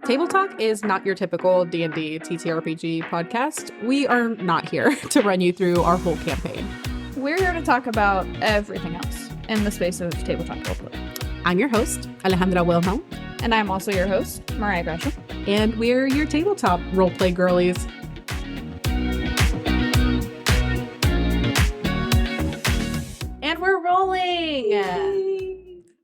Table Talk is not your typical D&D TTRPG podcast. We are not here to run you through our whole campaign. We're here to talk about everything else in the space of tabletop roleplay. I'm your host, Alejandra Wilhelm. And I'm also your host, Mariah Gresham. And we're your tabletop roleplay girlies. And we're rolling!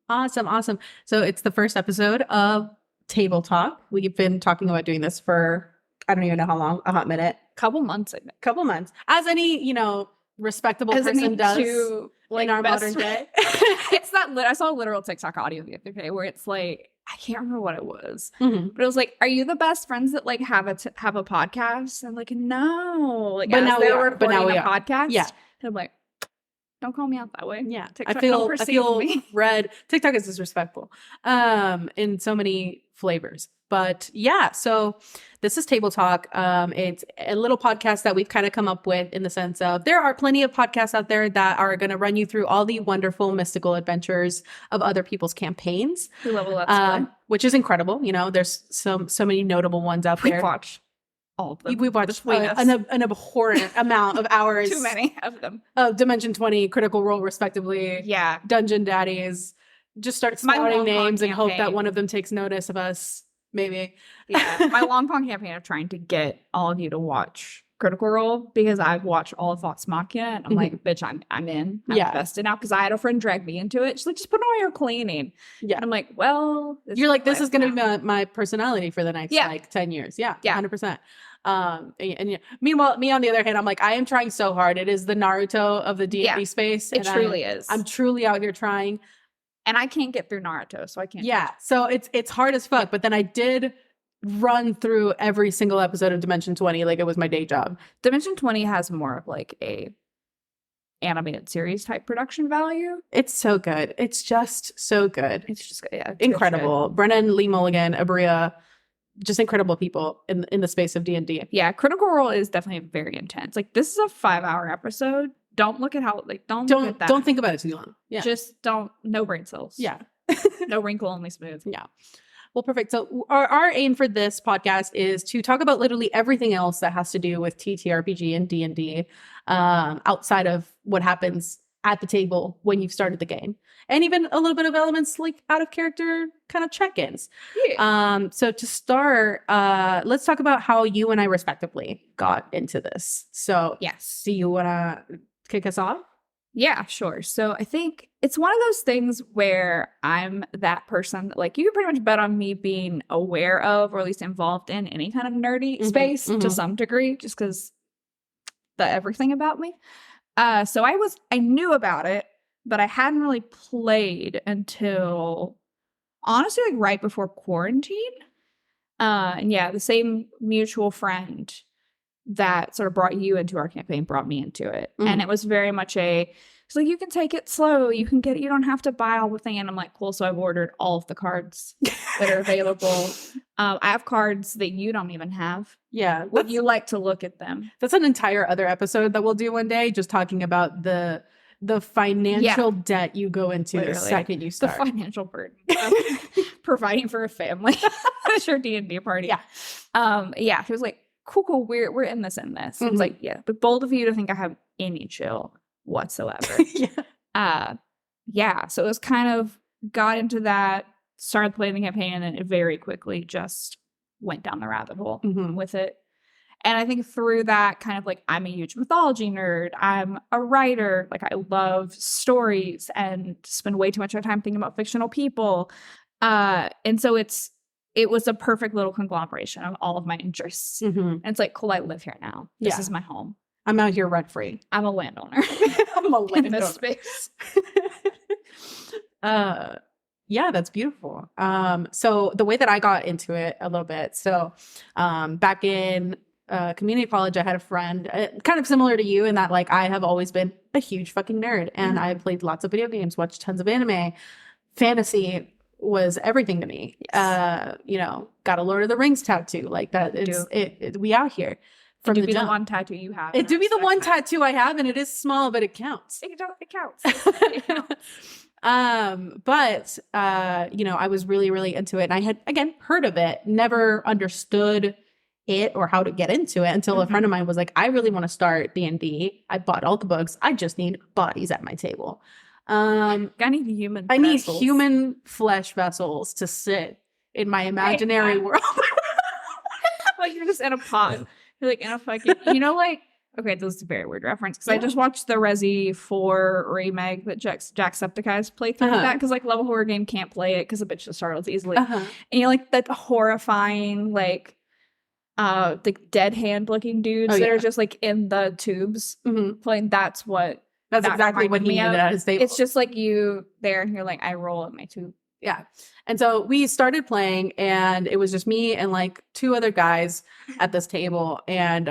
Awesome. So it's the first episode of Table Talk. We've been talking about doing this for, I don't even know how long, a hot minute. Couple months, I think. Couple months. As any, respectable person does in our modern day. It's that I saw a literal TikTok audio the other day where it's like, I can't remember what it was, but it was like, "Are you the best friends that like have a podcast?" And I'm like, "No." Like, but now we are. But now we are. Podcast. Yeah. And I'm like, don't call me out that way. Yeah. TikTok, I feel red. TikTok is disrespectful in so many flavors. But yeah, so this is Table Talk. It's a little podcast that we've kind of come up with in the sense of there are plenty of podcasts out there that are going to run you through all the wonderful mystical adventures of other people's campaigns. We level up, which is incredible. There's so many notable ones out there. We watch all of them. We watched an abhorrent amount of hours. Too many of them. Of Dimension 20, Critical Role, respectively. Yeah. Dungeon Daddies. Just start spouting names and hope that one of them takes notice of us. Maybe. Yeah. My long con campaign of trying to get all of you to watch Critical Role because I've watched all of Vox Machina and I'm like, bitch, I'm in. I'm invested now because I had a friend drag me into it. She's like, just put on your cleaning. Yeah. And I'm like, well. You're like, this is going to be my personality for the next 10 years. Yeah. 100%. And meanwhile, me on the other hand, I'm like, I am trying so hard. It is the Naruto of the D&D space. It truly is. I'm truly out here trying. And I can't get through Naruto, so I can't. Yeah, so it's hard as fuck. But then I did run through every single episode of Dimension 20 like it was my day job. Dimension 20 has more of like a animated series type production value. It's so good. It's just so good. It's just it's incredible. Brennan, Lee Mulligan, Abria, just incredible people in the space of D&D. Yeah, Critical Role is definitely very intense. Like this is a 5-hour episode. Don't look at how don't look at that. Don't think about it too long. Yeah. Just no brain cells. Yeah. No wrinkle, only smooth. Yeah. Well, perfect. So our aim for this podcast is to talk about literally everything else that has to do with TTRPG and D&D outside of what happens at the table when you've started the game. And even a little bit of elements like out of character kind of check-ins. Yeah. So to start, let's talk about how you and I respectively got into this. So yes. Do you want to kick us off? Yeah, sure. So I think it's one of those things where I'm that person that, like, you can pretty much bet on me being aware of or at least involved in any kind of nerdy space to some degree, just because the everything about me. So I knew about it, but I hadn't really played until honestly like right before quarantine. And yeah, the same mutual friend that sort of brought you into our campaign brought me into it. And it was very much it's like, you can take it slow. You don't have to buy all the thing. And I'm like, cool. So I've ordered all of the cards that are available. I have cards that you don't even have. Yeah. Would you like to look at them? That's an entire other episode that we'll do one day, just talking about the financial debt you go into the second you start. The financial burden of providing for a family. That's your D&D party. Yeah. Yeah. He was like, cool. We're in this. I was like, yeah, but bold of you to think I have any chill whatsoever. Yeah. So it was kind of got into that, started playing the campaign, and then it very quickly just went down the rabbit hole with it. And I think through that, kind of like, I'm a huge mythology nerd. I'm a writer. Like, I love stories and spend way too much of my time thinking about fictional people. And so it was a perfect little conglomeration of all of my interests. And it's like, cool, I live here now. This is my home. I'm out here rent free. I'm a landowner. I'm a landowner. In this space. Yeah, that's beautiful. So the way that I got into it a little bit. So back in community college, I had a friend kind of similar to you in that, like, I have always been a huge fucking nerd and I played lots of video games, watched tons of anime. Fantasy was everything to me. Got a Lord of the Rings tattoo. Like that. We out here. From the one tattoo you have. It do be the one tattoo I have, and it is small, but it counts. It counts. But I was really, really into it. And I had, again, heard of it, never understood it or how to get into it until a friend of mine was like, I really want to start D&D. I bought all the books. I just need bodies at my table. I need human I need vessels. human flesh vessels to sit in my imaginary world. Like you're just in a pod. You're like in a fucking, like, okay, this is a very weird reference because I just watched the Resi 4 remake that Jacksepticeye's played through that because like level horror game can't play it because the bitch just startles easily. And you're like that horrifying like the dead hand looking dudes that are just like in the tubes playing. That's exactly what he needed at his table. It's just like you there and you're like, I roll in my tube. Yeah. And so we started playing and it was just me and like 2 other guys at this table. And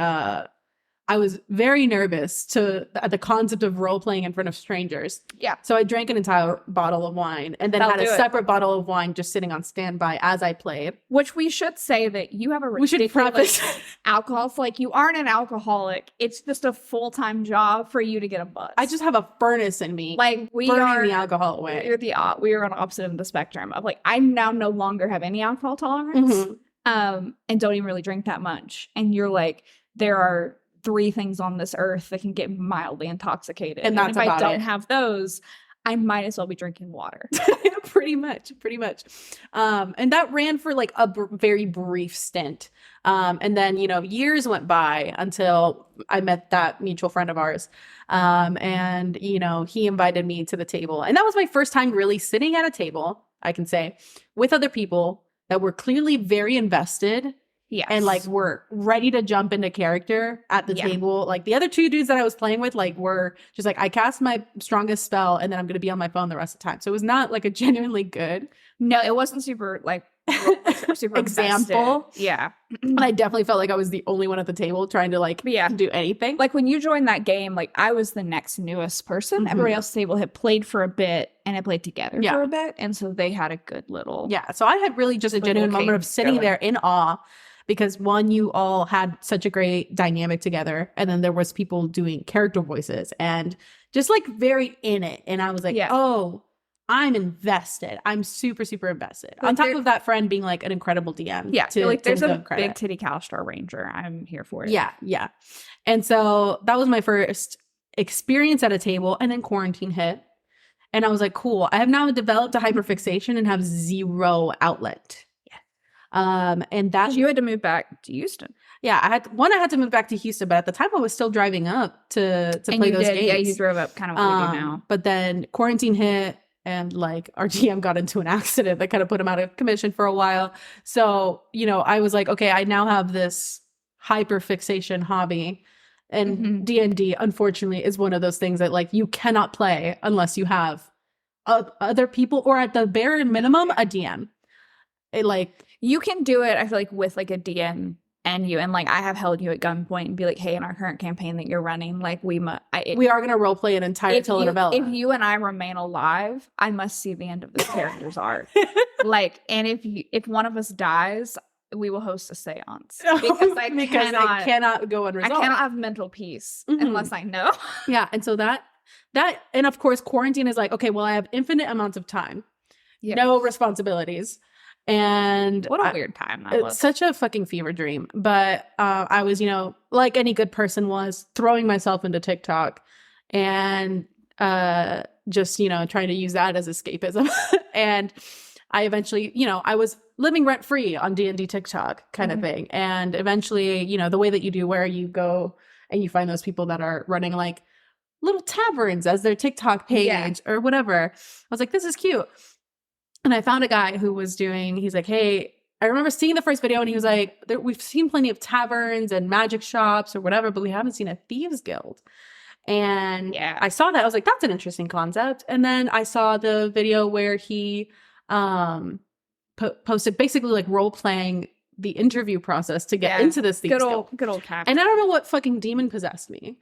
I was very nervous at the concept of role playing in front of strangers. Yeah. So I drank an entire bottle of wine and then had a separate bottle of wine just sitting on standby as I played. Which we should say that you have a ridiculous alcohol. Like you aren't an alcoholic. It's just a full-time job for you to get a buzz. I just have a furnace in me. Like we burning are the alcohol away. We are on the opposite end of the spectrum of like I now no longer have any alcohol tolerance. And don't even really drink that much. And you're like, there are 3 things on this earth that can get mildly intoxicated. And if I don't have those, I might as well be drinking water. pretty much. And that ran for like a very brief stint. And then, years went by until I met that mutual friend of ours. And, he invited me to the table. And that was my first time really sitting at a table, I can say, with other people that were clearly very invested. Yes. And like we're ready to jump into character at the table. Like the other 2 dudes that I was playing with, like were just like, I cast my strongest spell and then I'm going to be on my phone the rest of the time. So it was not like a genuinely good. No, it wasn't super like super example. Invested. Yeah. And I definitely felt like I was the only one at the table trying to like do anything. Like when you joined that game, like I was the next newest person. Everybody else at the table had played for a bit and had played together for a bit. And so they had a good little. Yeah. So I had really just a genuine moment of sitting there in awe. Because one, you all had such a great dynamic together. And then there was people doing character voices and just like very in it. And I was like, oh, I'm invested. I'm super, super invested. Like on top of that friend being like an incredible DM. Yeah. Like there's a big titty Calstar Ranger. I'm here for it. Yeah. Yeah. And so that was my first experience at a table. And then quarantine hit. And I was like, cool. I have now developed a hyperfixation and have 0 outlet. And that you had to move back to Houston. Yeah, I had to move back to Houston, but at the time I was still driving up to play those games. Yeah, you drove up kind of what you do now. But then quarantine hit and like our GM got into an accident that kind of put him out of commission for a while. So, I was like, okay, I now have this hyperfixation hobby. And D&D, unfortunately, is one of those things that like you cannot play unless you have other people or at the bare minimum, a DM. You can do it, I feel like, with like a DM and you, and like I have held you at gunpoint and be like, hey, in our current campaign that you're running, like we are going to role play an entire telenovela. If you and I remain alive, I must see the end of this character's arc. Like, and if one of us dies, we will host a seance because I cannot go unresolved. I cannot have mental peace unless I know. Yeah, and so that and of course quarantine is like, okay, well I have infinite amounts of time, no responsibilities. And what a weird time that was. It's such a fucking fever dream. But I was, like any good person was, throwing myself into TikTok and just, trying to use that as escapism. And I eventually, I was living rent free on D&D TikTok kind of thing. And eventually, the way that you do where you go and you find those people that are running like little taverns as their TikTok page or whatever. I was like, this is cute. And I found a guy who was he's like, hey, I remember seeing the first video and he was like, we've seen plenty of taverns and magic shops or whatever, but we haven't seen a thieves guild. And I saw that. I was like, that's an interesting concept. And then I saw the video where he posted basically like role playing the interview process to get into this thieves guild. Good old captain. And I don't know what fucking demon possessed me.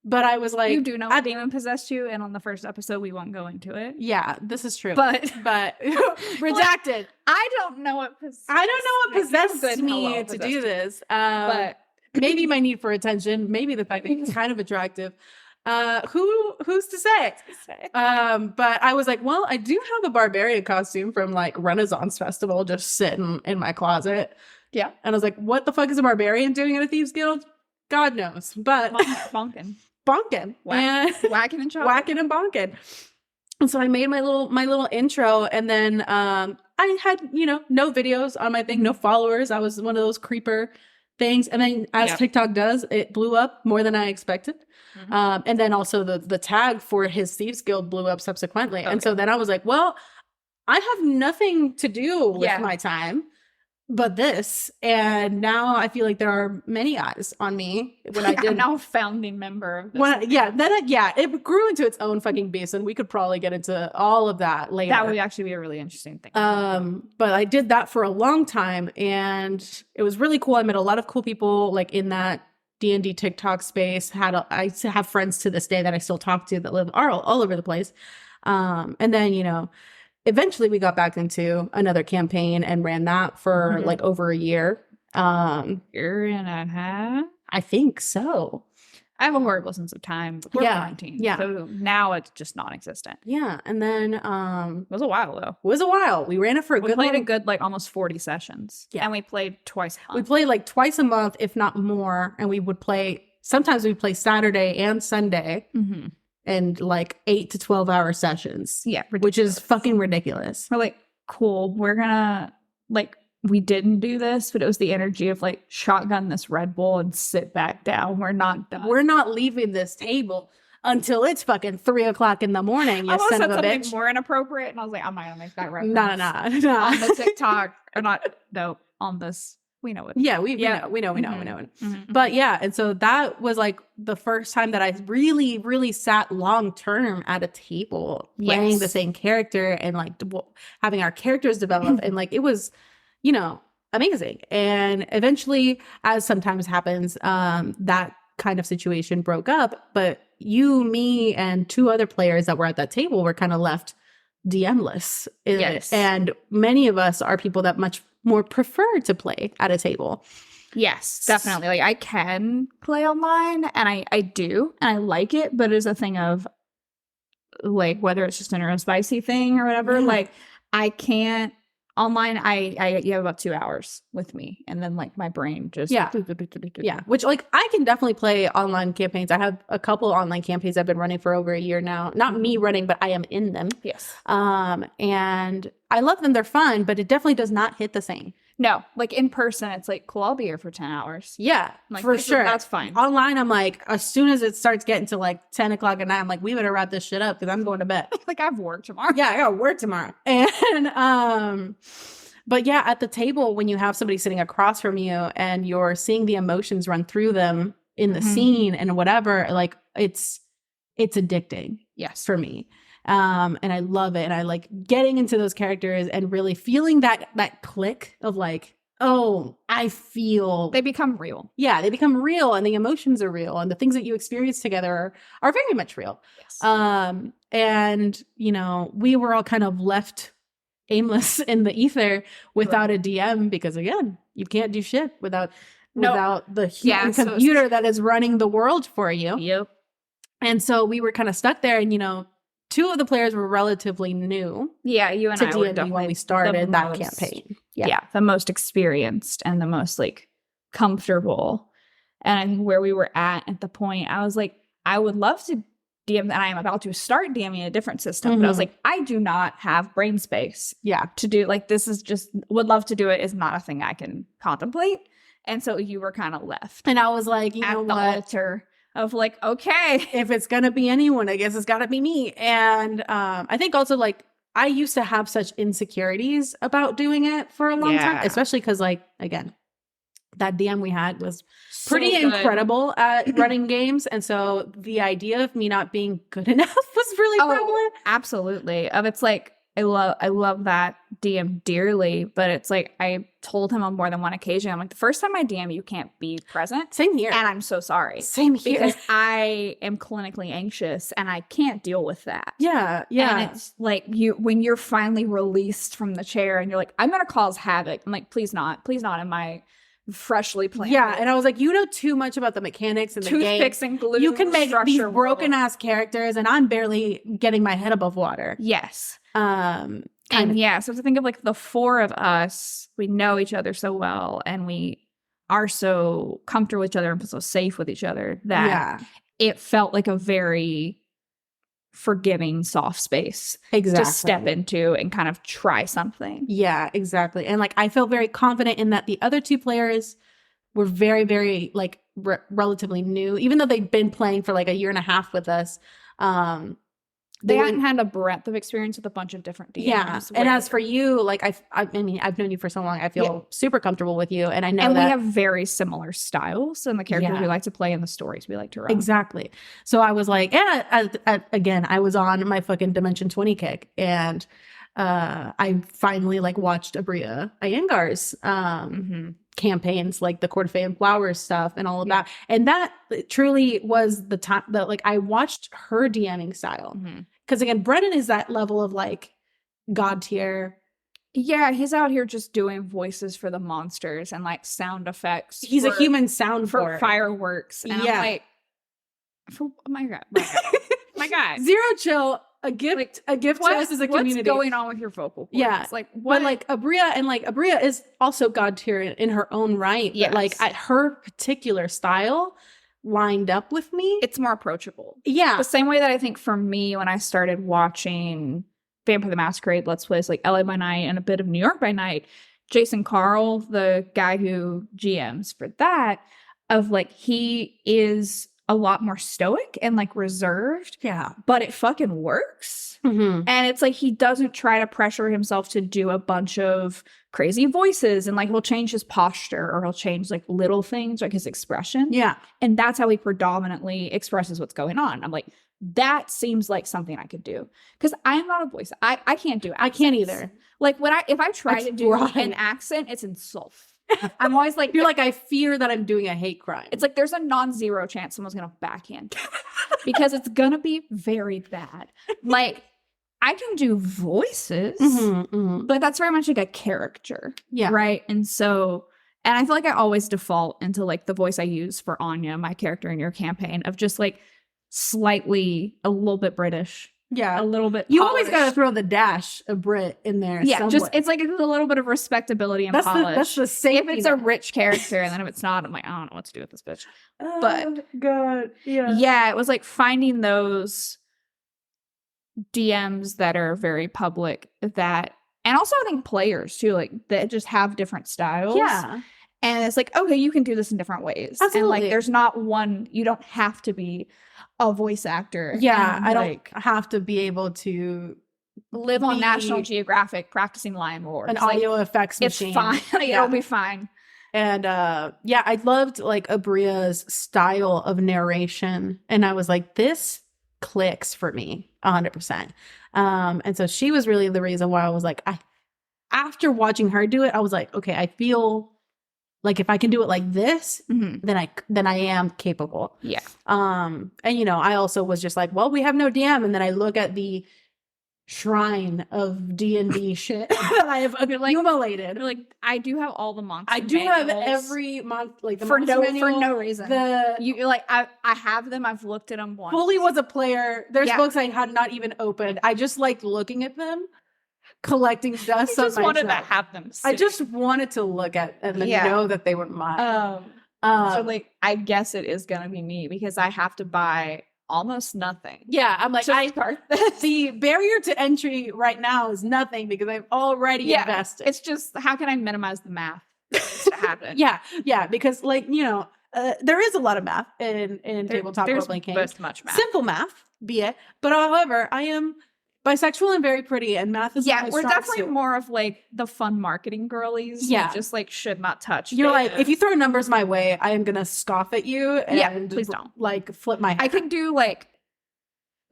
But I was like, you do know what demon possessed you, and on the first episode we won't go into it. Yeah, this is true. But redacted. Like, I don't know what possessed me to do this. But maybe my need for attention, maybe the fact that he's kind of attractive. Who's to say? But I was like, well, I do have a barbarian costume from like Renaissance Festival just sitting in my closet. Yeah. And I was like, what the fuck is a barbarian doing at a Thieves Guild? God knows. But bonking. Whacking and whacking and bonking. And so I made my little intro, and then I had, no videos on my thing, no followers. I was one of those creeper things. And then as TikTok does, it blew up more than I expected. And then also the tag for his Thieves Guild blew up subsequently. Okay. And so then I was like, well, I have nothing to do with my time but this. And now I feel like there are many eyes on me when I did. I'm now a founding member of this. It grew into its own fucking beast, and we could probably get into all of that later. That would actually be a really interesting thing. But I did that for a long time, and it was really cool. I met a lot of cool people like in that D&D TikTok space. I have friends to this day that I still talk to that live all over the place. And then, eventually we got back into another campaign and ran that for like over a year. Year and a half? I think so. I have a horrible sense of time. We're quarantined. Yeah. So now it's just non-existent. Yeah. And then it was a while though. It was a while. We ran it for a good played a good like almost 40 sessions. Yeah. And we played twice a month. We played like twice a month, if not more. And we would sometimes we play Saturday and Sunday. And like 8 to 12 hour sessions. Yeah. Ridiculous. Which is fucking ridiculous. We're like, cool. We're gonna we didn't do this, but it was the energy of like shotgun this Red Bull and sit back down. We're not done. We're not leaving this table until it's fucking 3 o'clock in the morning. You son of a bitch. More inappropriate, and I was like, I'm not gonna make that reference. No. On the TikTok or not? No, on this. We know it. Yeah, we know it. But yeah, and so that was like the first time that I really, really sat long term at a table playing the same character and like having our characters develop. And like it was, amazing. And eventually, as sometimes happens, that kind of situation broke up. But you, me, and 2 other players that were at that table were kind of left DM-less. Yes. And many of us are people that much more prefer to play at a table. Yes, definitely. Like I can play online, and I do, and I like it, but it's a thing of like whether it's just a neurospicy thing or whatever. Yeah. Like I can't online. You have about 2 hours with me, and then like my brain just Which like I can definitely play online campaigns. I have a couple online campaigns I've been running for over a year now. Not me running, but I am in them. Yes. And I love them. They're fun, but it definitely does not hit the same. No, like in person, it's like, cool, I'll be here for 10 hours. Yeah, like, for sure. That's fine. Online, I'm like, as soon as it starts getting to like 10 o'clock at night, I'm like, we better wrap this shit up because I'm going to bed. Like I have work tomorrow. Yeah, I got work tomorrow. And, but yeah, at the table, when you have somebody sitting across from you and you're seeing the emotions run through them in the scene and whatever, like it's addicting. Yes. For me. And I love it. And I like getting into those characters and really feeling that click of like, oh, I feel they become real. Yeah, they become real, and the emotions are real, and the things that you experience together are very much real. Yes. And we were all kind of left aimless in the ether without a DM because again, you can't do shit without the human computer that is running the world for you. Yep. And so we were kind of stuck there, and 2 of the players were relatively new. Yeah, you and I were definitely when we started that campaign. Yeah, the most experienced and the most like comfortable. And where we were at the point, I was like, I would love to DM, and I am about to start DMing a different system. But I was like, I do not have brain space. Yeah, to do like this is just would love to do it is not a thing I can contemplate. And so you were kind of left, and I was like, at the altar. Of like, okay, if it's gonna be anyone, I guess it's gotta be me. And I think also like I used to have such insecurities about doing it for a long time, especially because like again, that DM we had was pretty incredible at running games, and so the idea of me not being good enough was really prevalent. Absolutely. It's like I love that DM dearly, but it's like I told him on more than one occasion, I'm like, the first time I DM, you can't be present. Same here. And I'm so sorry. Same here. Because I am clinically anxious and I can't deal with that. Yeah. Yeah. And it's like when you're finally released from the chair and you're like, I'm going to cause havoc. I'm like, please not in my freshly planted. Yeah, and I was like, you know too much about the mechanics and the game. Toothpicks and glue. You can make these structure broken world. ass characters, and I'm barely getting my head above water. Yes. Kind And of. yeah, so to think of like the four of us, we know each other so well, and we are so comfortable with each other and so safe with each other that Yeah, it felt like a very forgiving, soft space exactly. to step into and kind of try something. Yeah, exactly. And like I feel very confident in that the other two players were very, very like relatively new, even though they'd been playing for like a year and a half with us. They hadn't had a breadth of experience with a bunch of different DMs. Yeah. And as for you, like I mean, I've known you for so long. I feel super comfortable with you, and I know and that we have very similar styles and the characters we like to play and the stories we like to run. Exactly. So I was like, again, I was on my fucking Dimension 20 kick, and I finally like watched Abria Iyengar's campaigns, like the Court of Fae and Flowers stuff and all of that. And that truly was the time that like I watched her DMing style. Because again, Brennan is that level of like god tier. Yeah, he's out here just doing voices for the monsters and like sound effects. He's a human sound for fireworks. And I'm like, oh my God. My God. Zero Chill, a gift to us as a community. What's going on with your vocal cords? Yeah. It's like, what? But like Abria is also god tier in her own right. Yes. But like her particular style lined up with me. It's more approachable. Yeah. The same way that I think for me, when I started watching Vampire the Masquerade Let's Plays, like LA by Night and a bit of New York by Night, Jason Carl, the guy who GMs for that, of like, he is a lot more stoic and like reserved. Yeah. But it fucking works. And it's like, he doesn't try to pressure himself to do a bunch of crazy voices, and like he'll change his posture or he'll change like little things like his expression. Yeah. And that's how he predominantly expresses what's going on. I'm like, that seems like something I could do, because I'm not a voice. I can't do accents. I can't either. Like if I try to do an accent, it's insult. I'm always like, you're like, I fear that I'm doing a hate crime. It's like there's a non-zero chance someone's gonna backhand because it's gonna be very bad. Like, I can do voices, but that's very much like a character. Yeah. Right. And so, and I feel like I always default into like the voice I use for Anya, my character in your campaign, of just like slightly a little bit British. Yeah. A little bit. You polished. always got to throw the dash of Brit in there. Yeah. somewhere. Just, it's like a little bit of respectability and polish. That's the same. If it's a rich character, and then if it's not, I'm like, I don't know what to do with this bitch. But God. Yeah. It was like finding those DMs that are very public, that, and also I think players too, like that just have different styles. Yeah. And it's like, okay, you can do this in different ways. Absolutely. And like, there's not one, you don't have to be a voice actor. Yeah. And, I like, don't have to be able to live on National Geographic practicing Lion Roar. An audio effects machine. It's fine. Like, it'll be fine. And yeah, I loved like Abria's style of narration. And I was like, this clicks for me 100%. And so she was really the reason why I was like, after watching her do it, I was like, okay, I feel like if I can do it like this, then I am capable. Yeah. And you know, I also was just like, well, we have no DM. And then I look at the shrine of D&D shit that I have accumulated. Like, I do have all the monster I do have manuals every month, like the for monster manual, for no reason. You like, I have them. I've looked at them once. Fully was a player. There's books I had not even opened. I just liked looking at them, collecting dust. I just on my wanted shelf. to have them. I just wanted to look at and then know that they were mine. So like, I guess it is gonna be me because I have to buy almost nothing. Yeah, I'm like, this. The barrier to entry right now is nothing because I've already invested. It's just, how can I minimize the math that needs to happen? yeah, because like, you know, there is a lot of math in tabletop role-playing games. Much math. Simple math, be it. But however, I am bisexual and very pretty, and math is we're definitely more of like the fun marketing girlies. Yeah, just like should not touch. You're like, if you throw numbers my way, I am gonna scoff at you. And please don't. Like flip my head. I can do like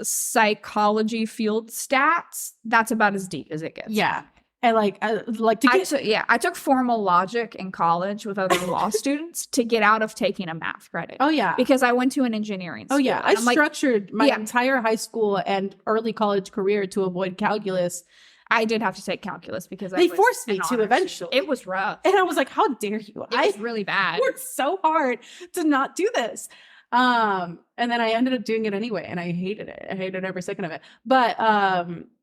psychology field stats. That's about as deep as it gets. Yeah. And like to get, I took formal logic in college with other law students to get out of taking a math credit. Oh yeah, because I went to an engineering school. Oh yeah, I structured my entire high school and early college career to avoid calculus. I did have to take calculus because They forced me to eventually. It was rough. And I was like, how dare you? It was really bad. Worked so hard to not do this. And then I ended up doing it anyway, and I hated it. I hated every second of it. But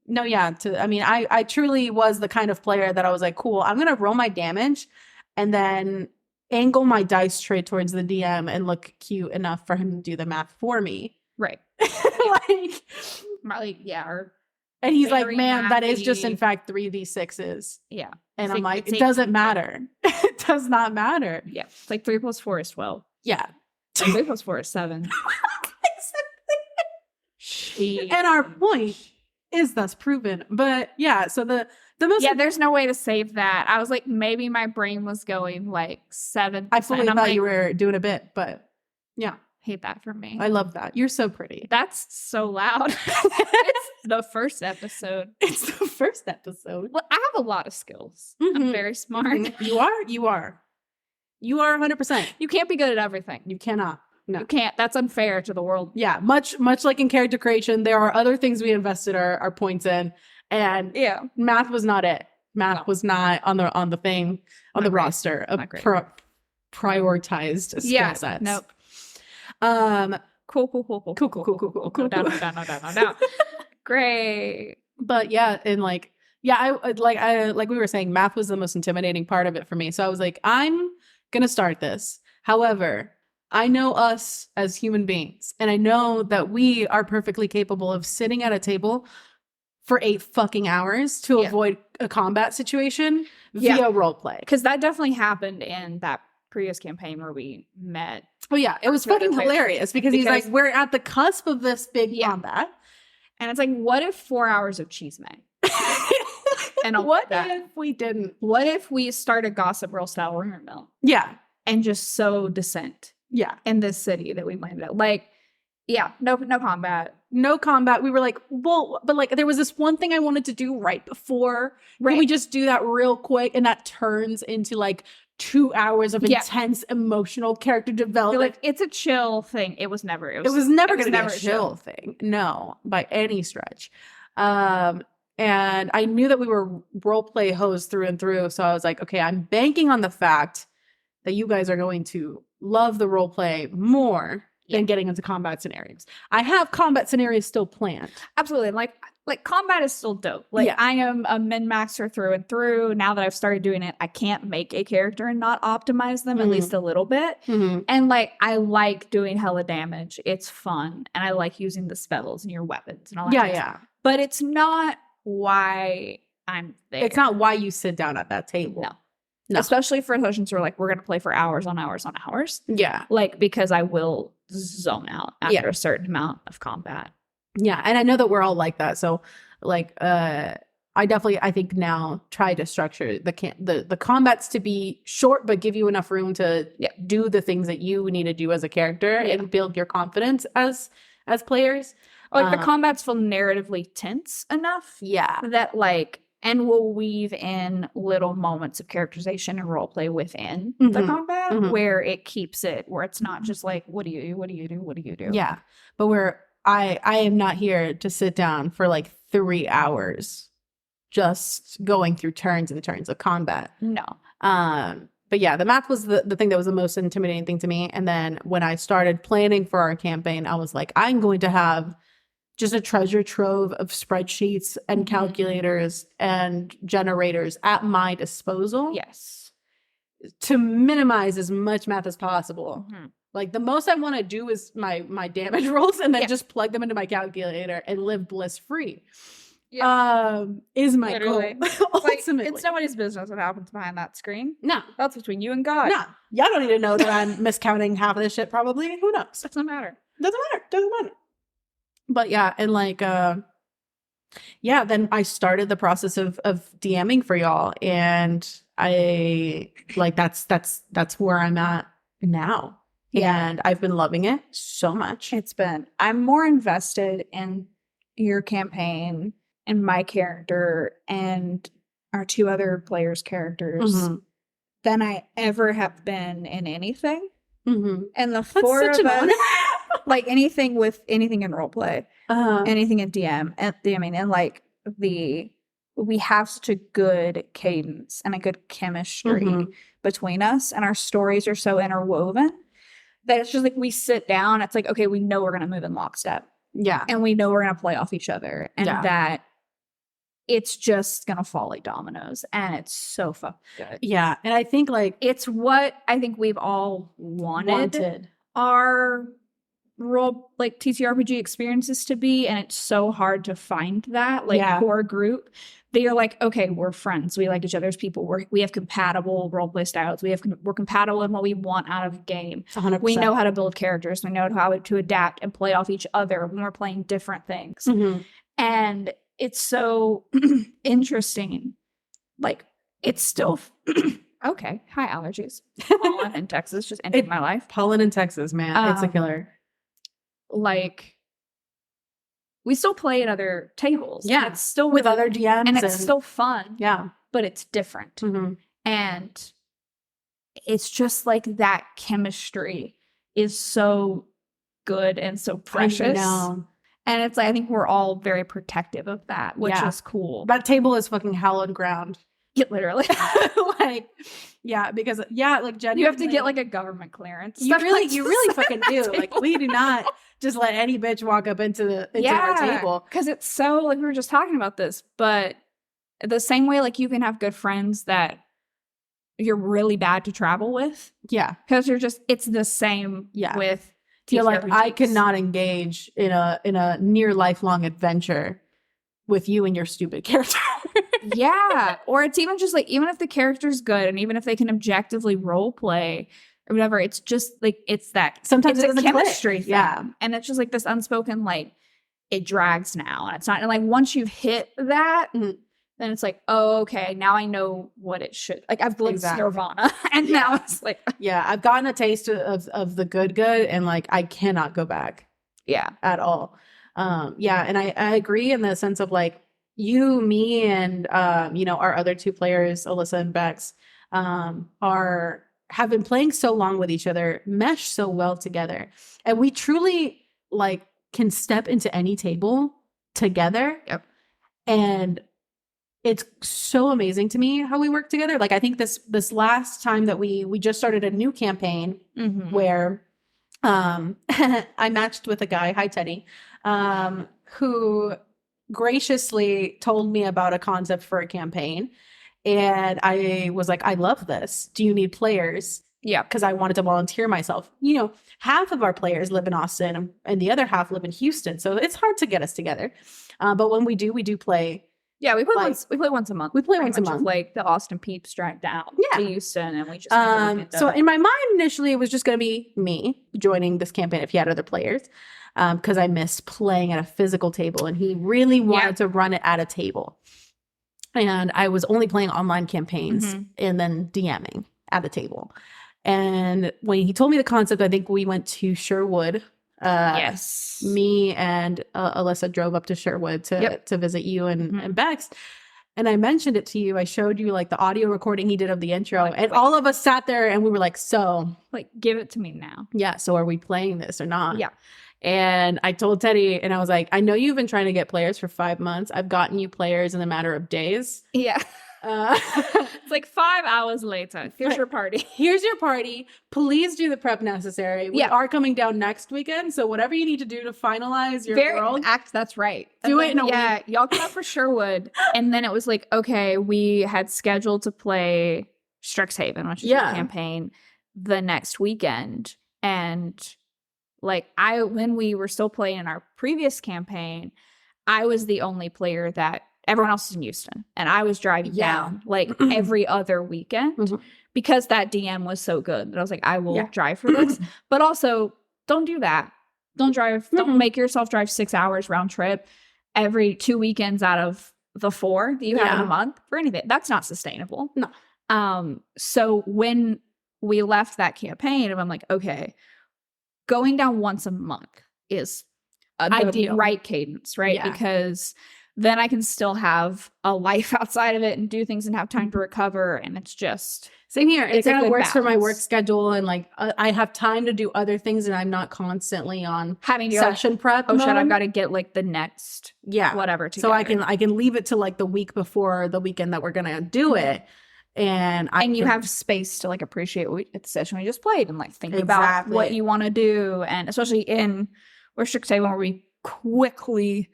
no, yeah. I truly was the kind of player that I was like, cool, I'm gonna roll my damage and then angle my dice tray towards the DM and look cute enough for him to do the math for me. Right. Or and he's like, man, that is just in fact 3d6s. Yeah. And I'm like, it doesn't matter. It does not matter. Yeah. It's like 3 + 4 is 12. Yeah. 3 + 4 is 7. And our point is thus proven. But yeah, so the most there's no way to save that. I was like, maybe my brain was going like 7. I fully thought you were doing a bit, but yeah. Hate that for me. I love that. You're so pretty. That's so loud. It's the first episode. It's the first episode. Well, I have a lot of skills. I'm very smart. You are 100%. You can't be good at everything. You cannot. No. You can't. That's unfair to the world. Yeah, much like in character creation, there are other things we invested our points in, and math was not it. Math was not on the thing on the roster of prioritized skill sets. Nope. Cool. No doubt. Great. But yeah, and like we were saying, math was the most intimidating part of it for me. So I was like, I'm gonna start this. However, I know us as human beings, and I know that we are perfectly capable of sitting at a table for 8 fucking hours to avoid a combat situation via roleplay. Because that definitely happened in that previous campaign where we met. Oh yeah, it was fucking hilarious because he's like, we're at the cusp of this big combat. And it's like, what if 4 hours of cheese man? And what if we didn't? What if we start a Gossip Girl style rumor mill? Yeah. And just sow dissent. Yeah. In this city that we landed at. Like, no combat. No combat. We were like, well, but like there was this one thing I wanted to do right before. Right. Can we just do that real quick? And that turns into like 2 hours of intense emotional character development. Like, it's a chill thing. It was never going to be a chill thing. No, by any stretch. And I knew that we were roleplay hoes through and through. So I was like, okay, I'm banking on the fact that you guys are going to love the roleplay more than getting into combat scenarios. I have combat scenarios still planned. Absolutely. Like combat is still dope. Like I am a min-maxer through and through. Now that I've started doing it, I can't make a character and not optimize them at least a little bit. And like, I like doing hella damage. It's fun. And I like using the spells and your weapons and all that. Yeah. But it's not why I'm there. It's not why you sit down at that table. No. Especially for sessions where like we're gonna play for hours on hours on hours. Yeah. Like, because I will zone out after a certain amount of combat. Yeah. And I know that we're all like that. So like I think now try to structure the combats to be short but give you enough room to do the things that you need to do as a character and build your confidence as players. Like the combats feel narratively tense enough. Yeah. That like, and we'll weave in little moments of characterization and roleplay within the combat where it keeps it, where it's not just like, what do you do? What do you do? What do you do? Yeah. But I am not here to sit down for like 3 hours just going through turns and turns of combat. No. But yeah, the math was the thing that was the most intimidating thing to me. And then when I started planning for our campaign, I was like, I'm going to have just a treasure trove of spreadsheets and calculators and generators at my disposal. Yes. To minimize as much math as possible. Like the most I want to do is my damage rolls and then just plug them into my calculator and live bliss free. Yeah. Is my goal. Ultimately. It's nobody's business what happens behind that screen. No. That's between you and God. No. Y'all don't need to know that I'm miscounting half of this shit probably. Who knows? Doesn't matter. Doesn't matter. But yeah, and like then I started the process of DMing for y'all, and I like that's where I'm at now. Yeah. And I've been loving it so much. I'm more invested in your campaign and my character and our 2 other players' characters than I ever have been in anything. And the 4 of us, like anything in roleplay, anything in DMing, and like we have such a good cadence and a good chemistry between us, and our stories are so interwoven that it's just like we sit down, it's like, okay, we know we're going to move in lockstep. Yeah. And we know we're going to play off each other, and that it's just going to fall like dominoes, and it's so fucking good. Yeah. And I think like it's what I think we've all wanted our role, like TTRPG experiences to be, and it's so hard to find that core group. They are like, okay, we're friends, we like each other's people, we have compatible roleplay styles, we're compatible in what we want out of game. 100%. We know how to build characters, we know how to adapt and play off each other when we're playing different things. And it's so interesting. Like, it's still okay. Hi, allergies. Pollen in Texas just ended my life. Pollen in Texas, man, it's a killer. Like, we still play at other tables. Yeah, it's still with other DMs, and it's still fun. Yeah, but it's different, and it's just like that chemistry is so good and so precious. And it's like, I think we're all very protective of that, which is cool. That table is fucking hallowed ground. Yeah, literally. Like, yeah, because like genuinely, you have to get like a government clearance. You really fucking do. Like, we do not just let any bitch walk up into our table. Because it's so, like, we were just talking about this, but the same way, like, you can have good friends that you're really bad to travel with. Yeah. Because it's the same with you're like, I cannot engage in a near lifelong adventure with you and your stupid character. Yeah. Or it's even just like, even if the character's good and even if they can objectively role play or whatever, it's just like, it's that sometimes it's it a chemistry thing. Yeah. And it's just like this unspoken, like, it drags now. And it's not, and like, once you've hit that, then it's like, oh, okay, now I know what it should, like, I've glimpsed Nirvana, and now it's like, I've gotten a taste of the good, and like, I cannot go back. Yeah, at all. And I agree in the sense of like, you, me, and our other two players, Alyssa and Bex, have been playing so long with each other, mesh so well together, and we truly like can step into any table together. Yep. And it's so amazing to me how we work together. Like, I think this last time that we just started a new campaign where I matched with a guy, hi Teddy, who graciously told me about a concept for a campaign. And I was like, I love this. Do you need players? Yeah. Because I wanted to volunteer myself. Half of our players live in Austin and the other half live in Houston. So it's hard to get us together. But when we do play. Yeah, we play once a month. We play once a month. Like, the Austin peeps drive down to Houston, and we just so in my mind initially it was just going to be me joining this campaign if he had other players, because I miss playing at a physical table, and he really wanted to run it at a table. And I was only playing online campaigns and then DMing at a table. And when he told me the concept, I think we went to Sherwood. Yes. Me and Alyssa drove up to Sherwood to visit you and Bex. And I mentioned it to you. I showed you like the audio recording he did of the intro. And all of us sat there and we were like, so. Like, give it to me now. Yeah. So are we playing this or not? Yeah. And I told Teddy, and I was like, I know you've been trying to get players for 5 months. I've gotten you players in a matter of days. Yeah. It's like 5 hours later. Here's your party. Here's your party. Please do the prep necessary. We are coming down next weekend, so whatever you need to do to finalize your world. That's right. Do it in a week. Y'all come up for Sherwood. And then it was like, okay, we had scheduled to play Strixhaven, which is a campaign, the next weekend. And like, when we were still playing in our previous campaign, I was the only player that everyone else is in Houston, and I was driving down like every other weekend because that DM was so good that I was like, I will drive for this. But also, don't do that. Don't drive. Don't make yourself drive 6 hours round trip every 2 weekends out of the 4 that you have in a month for anything. That's not sustainable. No. So when we left that campaign, I'm like, okay, going down once a month is the right cadence, right? Yeah. Because then I can still have a life outside of it and do things and have time to recover. And it's just same here. It it's a kind of good works for my work balance. schedule, and like I have time to do other things, and I'm not constantly on Having to session prep. oh shit, I've mode. got to get like the next whatever together. So I can leave it to like the week before the weekend that we're gonna do it, and you have space to like appreciate the session we just played and like think about what you want to do. And especially in Restrict Haven, where we quickly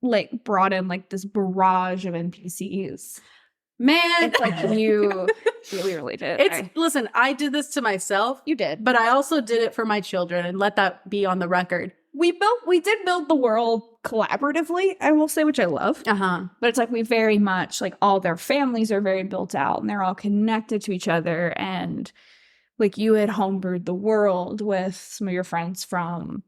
like brought in like this barrage of NPCs. Man, it's like we really did. Listen, I did this to myself. You did, but I also did it for my children, and let that be on the record. We did build the world collaboratively, I will say, which I love. But it's like we very much like all their families are very built out and they're all connected to each other. And like you had homebrewed the world with some of your friends from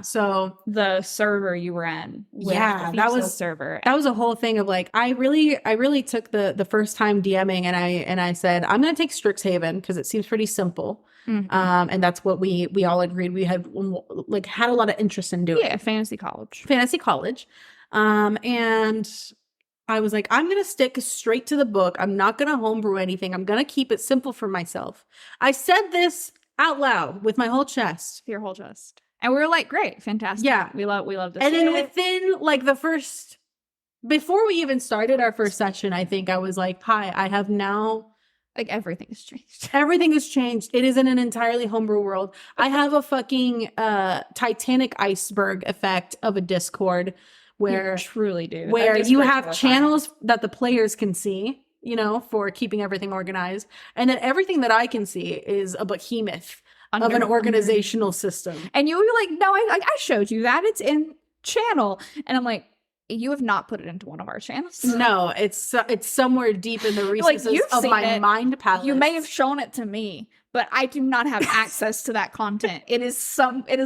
so the server you were in. That was server. That was a whole thing of like I really took the first time DMing, and I said I'm gonna take Strixhaven because it seems pretty simple. And that's what we all agreed. We had like had a lot of interest in doing. Yeah, fantasy college. And I was like, I'm gonna stick straight to the book. I'm not gonna homebrew anything. I'm gonna keep it simple for myself. I said this out loud with my whole chest. Your whole chest. And we were like, great, fantastic. Yeah. We love this. And then within like before we even started our first session, I think I was like, hi, I have now. Like everything has changed. Everything has changed. It is in an entirely homebrew world. I have a fucking Titanic iceberg effect of a Discord where you truly do. Where you have channels that the players can see, you know, for keeping everything organized. And then everything that I can see is a behemoth of an organizational system. And you were like, no, I showed you that. It's in channel. And I'm like, you have not put it into one of our channels. No, it's somewhere deep in the recesses of my mind palace. You may have shown it to me, but I do not have access to that content. It is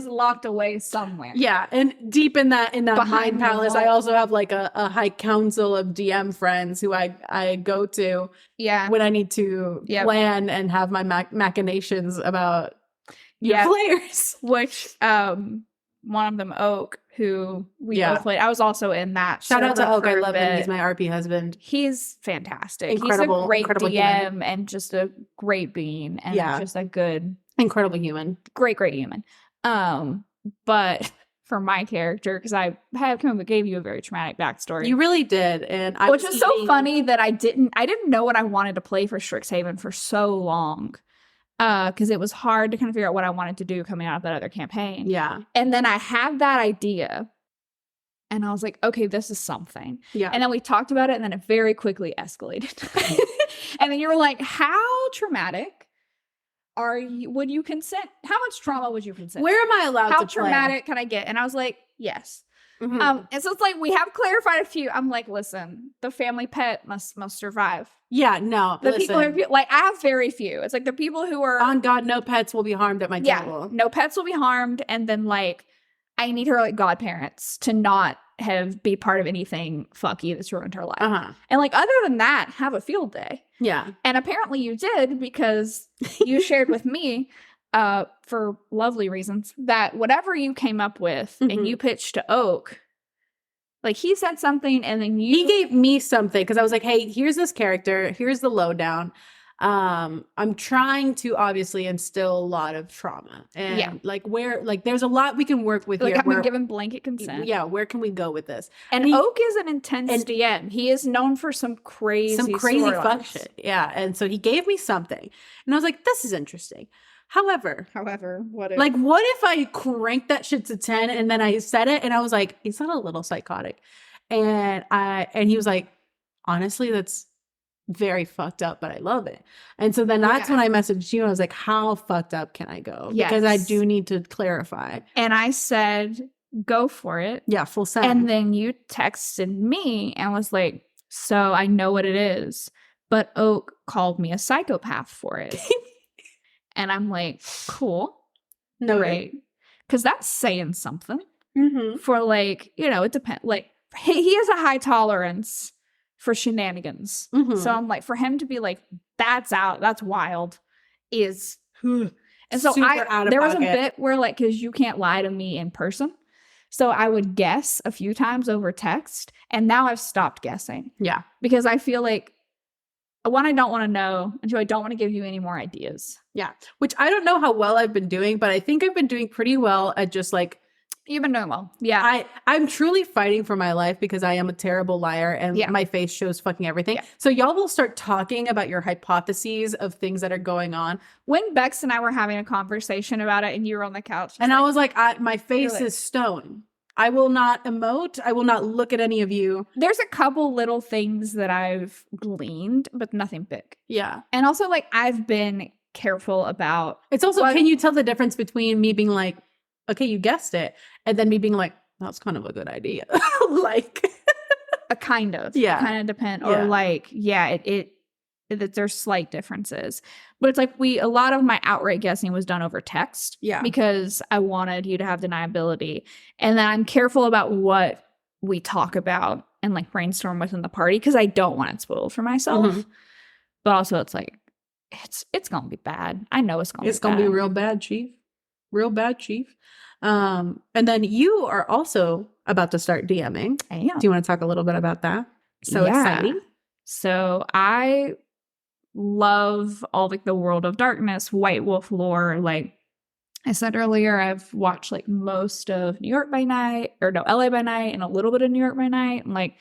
locked away somewhere. Yeah, and deep in that mind palace, I also have like a high council of DM friends who I go to when I need to plan and have my machinations about players. Which one of them, Oak, who we both played. I was also in that. Shout out to Oak. I love him. He's my RP husband. He's fantastic. Incredible. He's a great incredible DM human. and just a great being and just a good, incredible human. Great human. But for my character, because I gave you a very traumatic backstory. You really did, and which is so funny that I didn't know what I wanted to play for Strixhaven for so long. Because it was hard to kind of figure out what I wanted to do coming out of that other campaign. Yeah. And then I had that idea and I was like, okay, this is something. Yeah. And then we talked about it and then it very quickly escalated. And then you were like, how traumatic would you consent? How much trauma would you consent? Where am I allowed to How traumatic can I get? And I was like, yes. And so it's like we have clarified a few. I'm like, listen, the family pet must survive. Yeah, no. The people who like I have very few. It's like the people who are on God, no pets will be harmed at my table. No pets will be harmed. And then like I need her like godparents to not be part of anything fucky that's ruined her life. And like other than that, have a field day. Yeah. And apparently you did because you shared with me for lovely reasons that whatever you came up with and you pitched to Oak, like he said something and then he gave me something because I was like, hey, here's this character, here's the lowdown. I'm trying to obviously instill a lot of trauma and like there's a lot we can work with like here. I've been given blanket consent. Yeah, where can we go with this? And Oak is an intense DM. He is known for some crazy fuck shit. Yeah, and so he gave me something, and I was like, this is interesting. However, what if I cranked that shit to 10 and then I said it and I was like, is that a little psychotic? And he was like, honestly, that's very fucked up, but I love it. And so then that's when I messaged you and I was like, how fucked up can I go? Yes. Because I do need to clarify. And I said, go for it. Yeah, full send. And then you texted me and was like, so I know what it is, but Oak called me a psychopath for it. And I'm like, cool. No, great. Because that's saying something. For like, you know, it depends. Like, he has a high tolerance for shenanigans. So I'm like, for him to be like, that's wild, is. And so there was a bit where like, because you can't lie to me in person. So I would guess a few times over text, and now I've stopped guessing. Yeah. Because I feel like, one, I don't want to know, and two, I don't want to give you any more ideas. Yeah. Which I don't know how well I've been doing, but I think I've been doing pretty well at just like, You've been doing well. Yeah. I'm truly fighting for my life because I am a terrible liar and my face shows fucking everything. Yeah. So y'all will start talking about your hypotheses of things that are going on. When Bex and I were having a conversation about it and you were on the couch. And I was like, my face is stone. I will not emote. I will not look at any of you. There's a couple little things that I've gleaned, but nothing big. Yeah. And also, like, I've been careful about... It's also, can you tell the difference between me being like, okay, you guessed it, and then me being like, that's kind of a good idea. Like... a kind of. Yeah. Kind of depend. Or like, there's slight differences. But it's like a lot of my outright guessing was done over text. Yeah. Because I wanted you to have deniability. And then I'm careful about what we talk about and like brainstorm within the party because I don't want it spoiled for myself. Mm-hmm. But also it's like, it's going to be bad. I know it's going to be bad. It's going to be real bad, Chief. Real bad, Chief. And then you are also about to start DMing. I am. Do you want to talk a little bit about that? So exciting. So I love all like the World of Darkness, White Wolf lore. Like I said earlier, I've watched like most of LA by Night, and a little bit of New York by Night. And like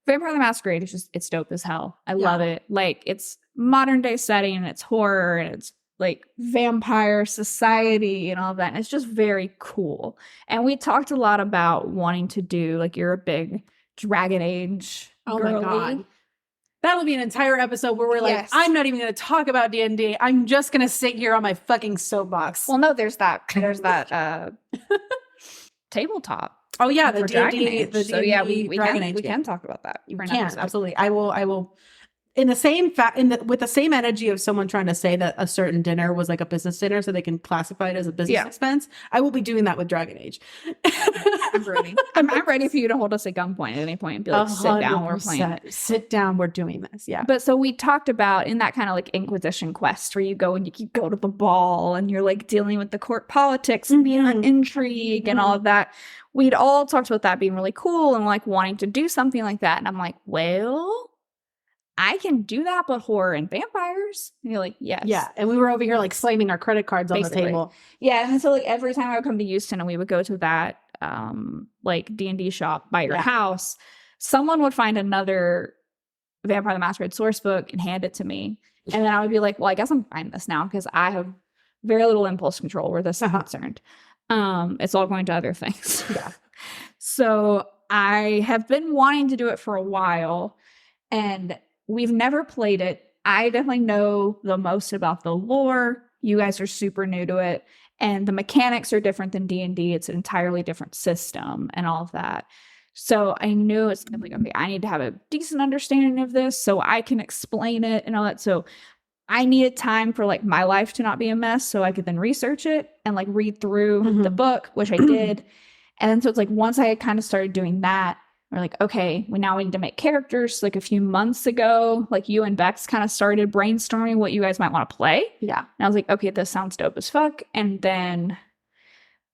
Vampire the Masquerade is it's dope as hell. I love it. Like it's modern day setting and it's horror and it's like vampire society and all that. And it's just very cool. And we talked a lot about wanting to do like, you're a big Dragon Age girly. My God. That'll be an entire episode where we're like, I'm not even going to talk about D&D. I'm just going to sit here on my fucking soapbox. Well, no, there's that tabletop. Oh yeah, the D&D. We can talk about that. You can, absolutely. I will in the same with the same energy of someone trying to say that a certain dinner was like a business dinner so they can classify it as a business expense. I will be doing that with Dragon Age. I'm ready. I'm ready for you to hold us at gunpoint at any point and be like, sit down, we're playing. Sit down, we're doing this. Yeah. But so we talked about in that kind of like Inquisition quest where you go and you go to the ball and you're like dealing with the court politics and being on intrigue and all of that. We'd all talked about that being really cool and like wanting to do something like that. And I'm like, well, I can do that, but horror and vampires. And you're like, yes. Yeah. And we were over here like slamming our credit cards on the table. Yeah. And so like every time I would come to Houston and we would go to that like D&D shop by your house, someone would find another Vampire the Masquerade source book and hand it to me. And then I would be like, well, I guess I'm buying this now because I have very little impulse control where this is concerned. It's all going to other things. Yeah. So I have been wanting to do it for a while and we've never played it. I definitely know the most about the lore. You guys are super new to it. And the mechanics are different than D&D. It's an entirely different system and all of that. So I knew it's like, okay, I need to have a decent understanding of this so I can explain it and all that. So I needed time for like my life to not be a mess so I could then research it and like read through the book, which I did. And then so it's like once I had kind of started doing that, we're like, okay, we need to make characters. Like a few months ago, like you and Bex kind of started brainstorming what you guys might want to play. Yeah. And I was like, okay, this sounds dope as fuck. And then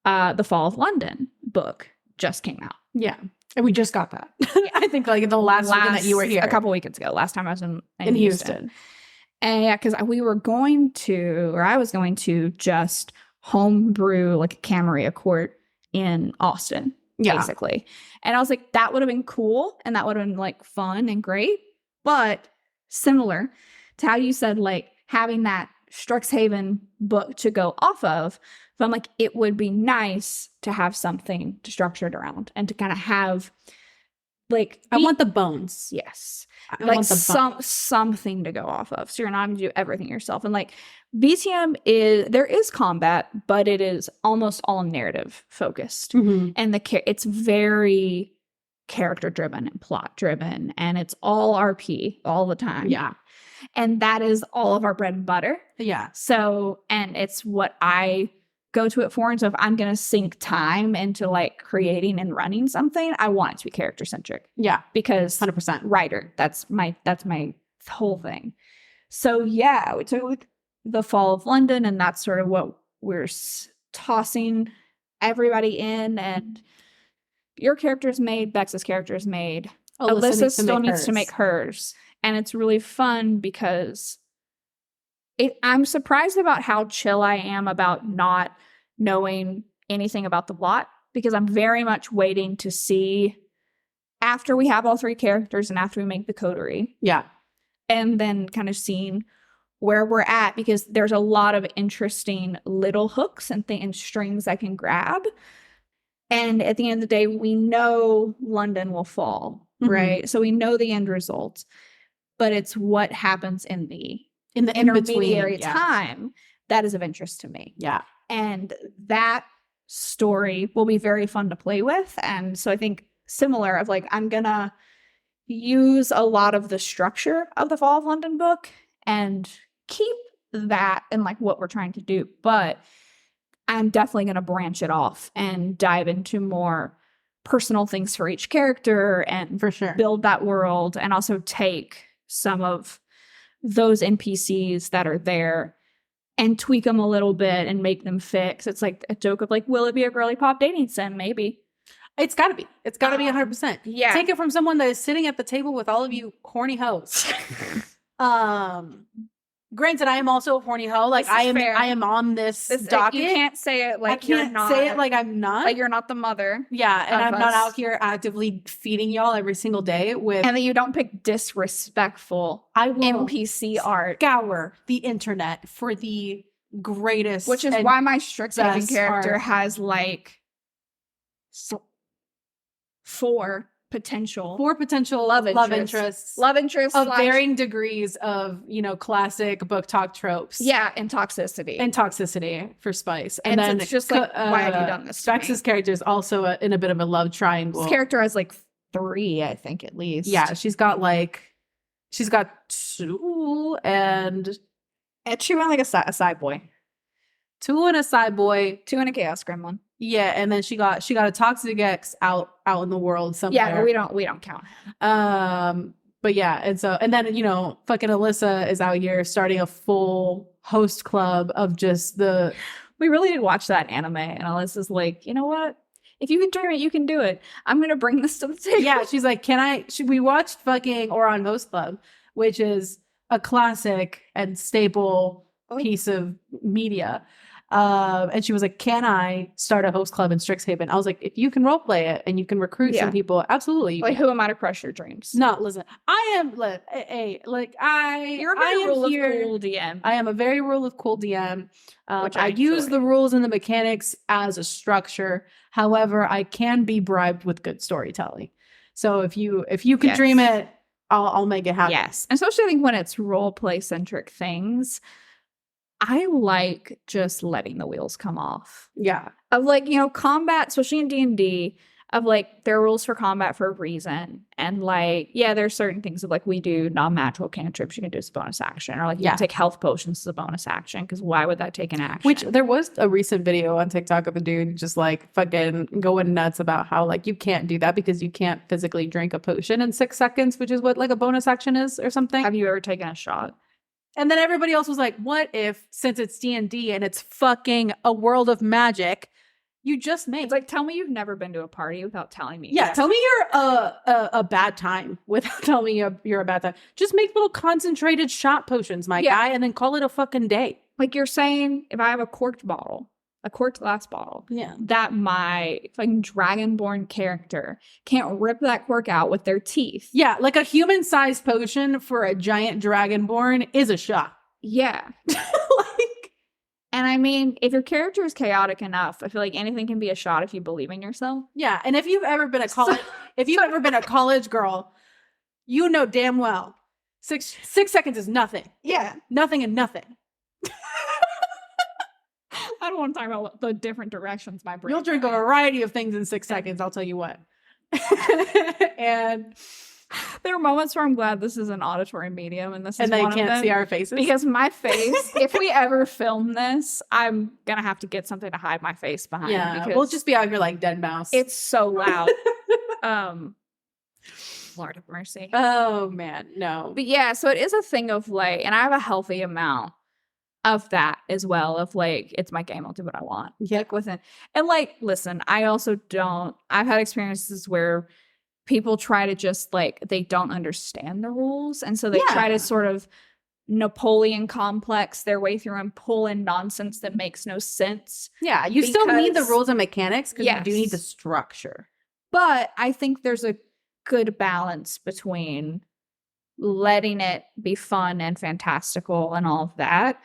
the Fall of London book just came out. Yeah. And we just got that. I think like the last weekend that you were here. A couple weekends ago. Last time I was in Houston. And yeah, because I was going to just homebrew like a Camarilla court in Austin. Basically. And I was like, that would have been cool. And that would have been like fun and great. But similar to how you said, like having that Strixhaven book to go off of, but I'm like, it would be nice to have something to structure it around and to kind of have like, I want the bones. Yes. Like something to go off of. So you're not going to do everything yourself. And like VTM there is combat, but it is almost all narrative focused. And it's very character driven and plot driven. And it's all RP all the time. Yeah. And that is all of our bread and butter. Yeah. So, and it's what I go to it for. And so if I'm going to sink time into like creating and running something, I want it to be character centric. Yeah. Because 100% writer, that's my whole thing. So yeah, we took like the Fall of London and that's sort of what we're tossing everybody in, and your character's made, Bex's character's made. Alyssa Alyssa still needs to make hers. And it's really fun because I'm surprised about how chill I am about not knowing anything about the plot, because I'm very much waiting to see after we have all 3 characters and after we make the coterie. Yeah. And then kind of seeing where we're at, because there's a lot of interesting little hooks and strings I can grab. And at the end of the day, we know London will fall, right? So we know the end result, but it's what happens in the intermediary time that is of interest to me. Yeah. And that story will be very fun to play with. And so I think similar of like, I'm gonna use a lot of the structure of the Fall of London book and keep that in like what we're trying to do, but I'm definitely going to branch it off and dive into more personal things for each character and for sure build that world, and also take some of those NPCs that are there and tweak them a little bit and make them fit. It's like a joke of like, will it be a girly pop dating sim? Maybe. It's gotta be 100%. Yeah. Take it from someone that is sitting at the table with all of you horny hoes. Granted, I am also a horny hoe. Like I am on this docket. You can't say it like I can't say it like I'm not. Like you're not the mother. Yeah, and I'm not out here actively feeding y'all every single day with. And that you don't pick disrespectful NPC art. Scour the internet for the greatest. Which is why my Strixhaven character has like 4 potential love interests of varying degrees of, you know, classic book talk tropes. Yeah, and toxicity for spice. And then it's just like, why have you done this? Spex's character is also in a bit of a love triangle. This character has like 3, I think, at least. Yeah, she's got 2 and 2 and like a side boy. 2 and a side boy. 2 and a chaos gremlin. Yeah, and then she got a toxic ex out in the world somewhere. Yeah, we don't count. But yeah, and then, you know, fucking Alyssa is out here starting a full host club of just the. We really did watch that anime, and Alyssa's like, you know what? If you can dream it, you can do it. I'm gonna bring this to the table. Yeah, she's like, we watched fucking Oron Host Club, which is a classic and staple piece of media. And she was like, can I start a host club in Strixhaven? I was like, if you can roleplay it and you can recruit some people, absolutely. Like, who am I to crush your dreams? No, listen, I am You're a very rule of cool DM. I am a very rule of cool DM. Which I use the rules and the mechanics as a structure. However, I can be bribed with good storytelling. So if you can dream it, I'll make it happen. Yes. Especially I think when it's role play centric things, I like just letting the wheels come off. Yeah. Of like, you know, combat, especially in D&D, of like, there are rules for combat for a reason. And like, yeah, there's certain things of like, we do non-magical cantrips you can do as a bonus action. Or like, you can take health potions as a bonus action, because why would that take an action? Which there was a recent video on TikTok of a dude just like fucking going nuts about how like you can't do that because you can't physically drink a potion in 6 seconds, which is what like a bonus action is or something. Have you ever taken a shot? And then everybody else was like, what if, since it's D&D and it's fucking a world of magic, you just make... It's like, tell me you've never been to a party without telling me. Yeah, tell me you're a bad time without telling me you're a bad time. Just make little concentrated shot potions, my guy, and then call it a fucking day. Like you're saying, if I have a corked glass bottle, that my fucking dragonborn character can't rip that cork out with their teeth. Yeah, like a human-sized potion for a giant dragonborn is a shot. Yeah. And I mean, if your character is chaotic enough, I feel like anything can be a shot if you believe in yourself. Yeah, and if you've ever been a college girl, you know damn well 6 seconds is nothing. Yeah, nothing and nothing. I don't want to talk about the different directions my brain. You'll drink a variety of things in 6 seconds, I'll tell you what. And there are moments where I'm glad this is an auditory medium and this is they one can't of them, see our faces. Because my face, if we ever film this, I'm gonna have to get something to hide my face behind. Yeah, because we'll just be out here like dead mouse. It's so loud. Lord have mercy. Oh man, no. But yeah, so it is a thing of like, and I have a healthy amount of that as well, of like, it's my game, I'll do what I want. Yeah. Like with it. And like, listen, I also don't, I've had experiences where people try to just like, they don't understand the rules. And so they try to sort of Napoleon complex their way through and pull in nonsense that makes no sense. Yeah, you still need the rules and mechanics because you do need the structure. But I think there's a good balance between letting it be fun and fantastical and all of that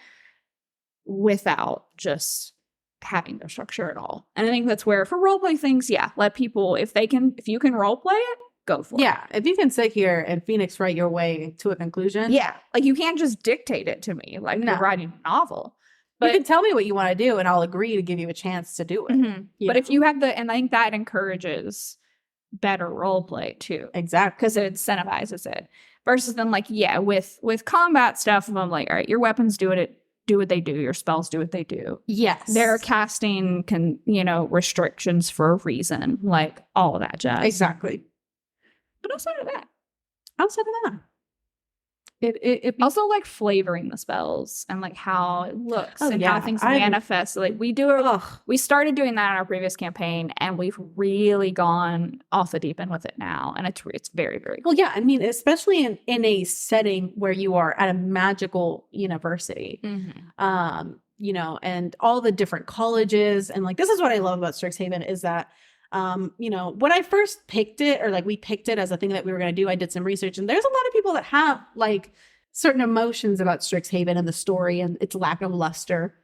without just having no structure at all. And I think that's where for roleplay things, let people, if you can roleplay it, go for it. Yeah, if you can sit here and Phoenix write your way to a conclusion. Yeah, like you can't just dictate it to me like you're writing a novel. But you can tell me what you want to do and I'll agree to give you a chance to do it. Mm-hmm. But if you have and I think that encourages better roleplay too. Exactly. Because it incentivizes it. Versus then like, with combat stuff, I'm like, all right, your weapons do what they do, your spells do what they do. Yes. Their casting restrictions for a reason, like all of that jazz. Exactly. But outside of that, it also like flavoring the spells and like how it looks and how things manifest. Like we started doing that in our previous campaign, and we've really gone off the deep end with it now, and it's very, very cool. Well, yeah, I mean, especially in a setting where you are at a magical university, and all the different colleges, and like this is what I love about Strixhaven is that. When I first picked it, or like we picked it as a thing that we were going to do, I did some research, and there's a lot of people that have like certain emotions about Strixhaven and the story and its lack of luster,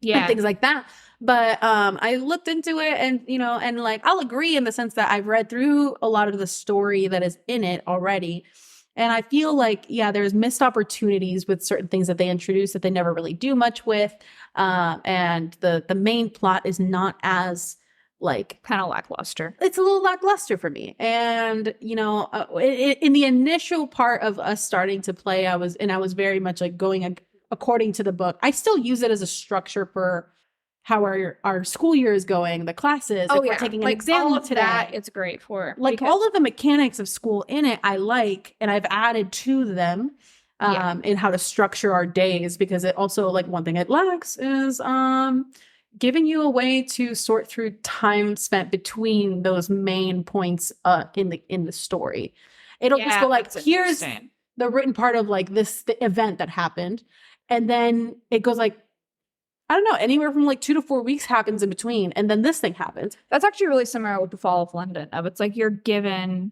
and things like that. But I looked into it, and and like I'll agree in the sense that I've read through a lot of the story that is in it already, and I feel like there's missed opportunities with certain things that they introduce that they never really do much with, and the main plot is not as like kind of lackluster. It's a little lackluster for me. And, in the initial part of us starting to play, I was very much like going according to the book. I still use it as a structure for how our school year is going, the classes, if we're taking an exam today. That it's great for. Like all of the mechanics of school in it, I like, and I've added to them in how to structure our days, because it also, like, one thing it lacks is giving you a way to sort through time spent between those main points in the story. It'll just go like, here's the written part of like the event that happened, and then it goes like, I don't know, anywhere from like 2 to 4 weeks happens in between, and then this thing happens. That's actually really similar with the Fall of London. It's like you're given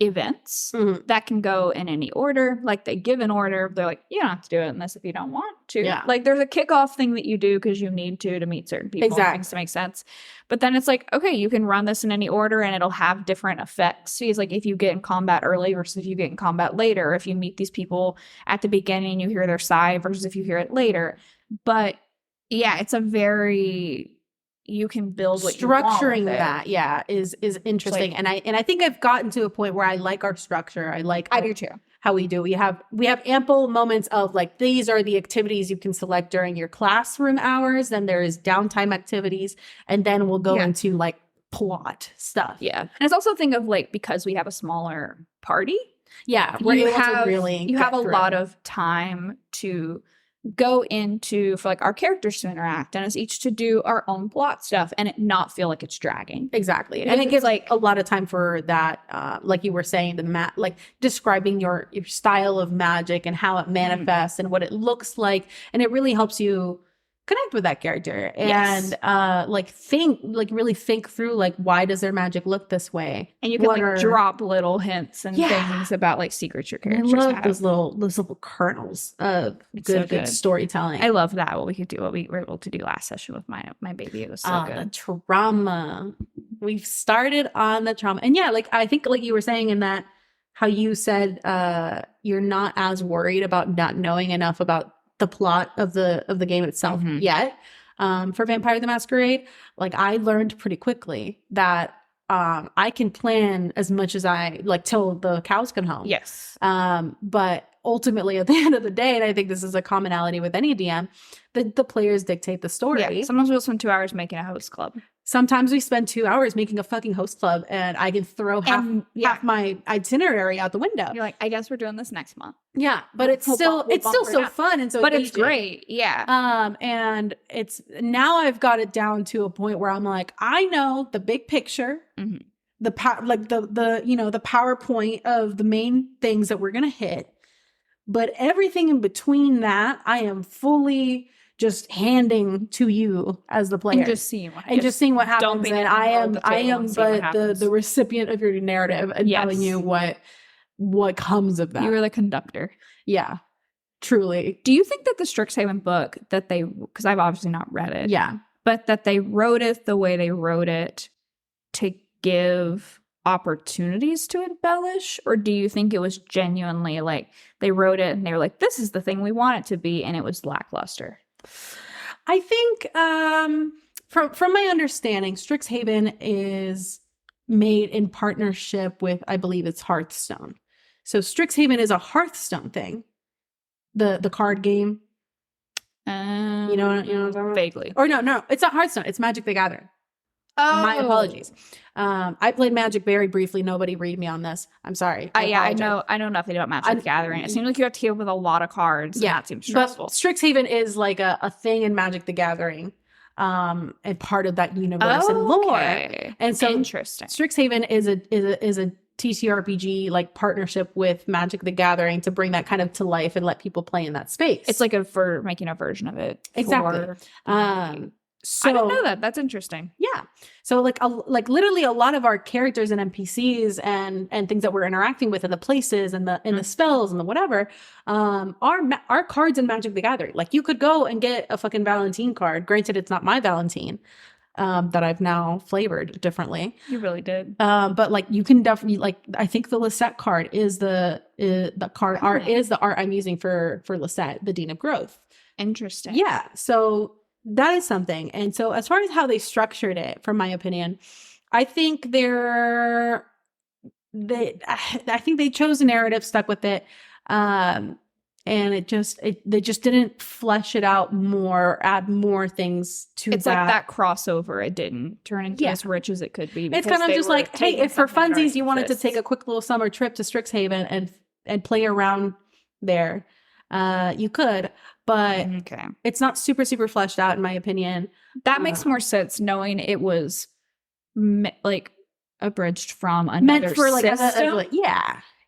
events that can go in any order. Like they give an order, they're like, you don't have to do it in this if you don't want to. Like there's a kickoff thing that you do because you need to meet certain people and things to make sense. But then it's like, okay, you can run this in any order and it'll have different effects. So it's like if you get in combat early versus if you get in combat later, if you meet these people at the beginning, you hear their side versus if you hear it later. But it's a very, you can build what structuring you want that is interesting. Like, and I think I've gotten to a point where I like our structure. I do too. How we do. We have ample moments of like, these are the activities you can select during your classroom hours. Then there is downtime activities, and then we'll go into like plot stuff. Yeah. And it's also a thing of like, because we have a smaller party. Yeah. You have a lot of time to go into for like our characters to interact and us each to do our own plot stuff and it not feel like it's dragging. Exactly. And it gives like a lot of time for that, like you were saying, like describing your style of magic and how it manifests and what it looks like. And it really helps you connect with that character and really think through like, why does their magic look this way? And you can like drop little hints and things about like secrets your characters have. Those little kernels of good storytelling. I love that. What we were able to do last session with my baby. It was so good. The trauma. We've started on the trauma. And like I think like you were saying in that how you said you're not as worried about not knowing enough about the plot of the game itself yet. For Vampire the Masquerade, like I learned pretty quickly that I can plan as much as I like till the cows come home. Yes. But ultimately at the end of the day, and I think this is a commonality with any DM, the players dictate the story. Yeah. Sometimes we'll spend 2 hours making a host club. Sometimes we spend 2 hours making a fucking host club, and I can throw half my itinerary out the window. You're like, I guess we're doing this next month. Yeah, but it's still so fun and so but engaging. It's great. Yeah. And it's now I've got it down to a point where I'm like, I know the big picture, the the PowerPoint of the main things that we're gonna hit, but everything in between that, I am fully just handing to you as the player, and just seeing what happens. And I am the recipient of your narrative and telling you what comes of that. You were the conductor. Yeah, truly. Do you think that the Strixhaven book that because I've obviously not read it, but that they wrote it the way they wrote it to give opportunities to embellish, or do you think it was genuinely like they wrote it and they were like, this is the thing we want it to be, and it was lackluster? I think from my understanding, Strixhaven is made in partnership with, I believe it's Hearthstone. So Strixhaven is a Hearthstone thing. The card game. You know what I'm talking about? Vaguely. Or no, it's not Hearthstone. It's Magic the Gathering. Oh. My apologies. I played Magic very briefly. Nobody read me on this. I'm sorry. I know nothing about Magic the Gathering. It seems like you have to deal with a lot of cards. Yeah, that seems stressful. But Strixhaven is like a thing in Magic the Gathering, and part of that universe and lore. And so, interesting. Strixhaven is a TTRPG like partnership with Magic the Gathering to bring that kind of to life and let people play in that space. It's like for making a version of it. Exactly. So, I didn't know that. That's interesting. Yeah. So like literally a lot of our characters and NPCs and things that we're interacting with in the places and the spells and the whatever are cards in Magic the Gathering. Like you could go and get a fucking Valentine card. Granted, it's not my Valentine that I've now flavored differently. You really did. But like you can definitely like I think the Lisette card is the card art is the art I'm using for Lisette, the Dean of Growth. Interesting. Yeah. So that is something. And so as far as how they structured it, from my opinion, I think I think they chose a narrative, stuck with it. And they just didn't flesh it out more, add more things to it. It's like that crossover. It didn't turn into as rich as it could be. It's kind of just like, hey, if for funsies you wanted to take a quick little summer trip to Strixhaven and play around there, you could. But it's not super, super fleshed out, in my opinion. That makes more sense, knowing it was like abridged from another meant for like system.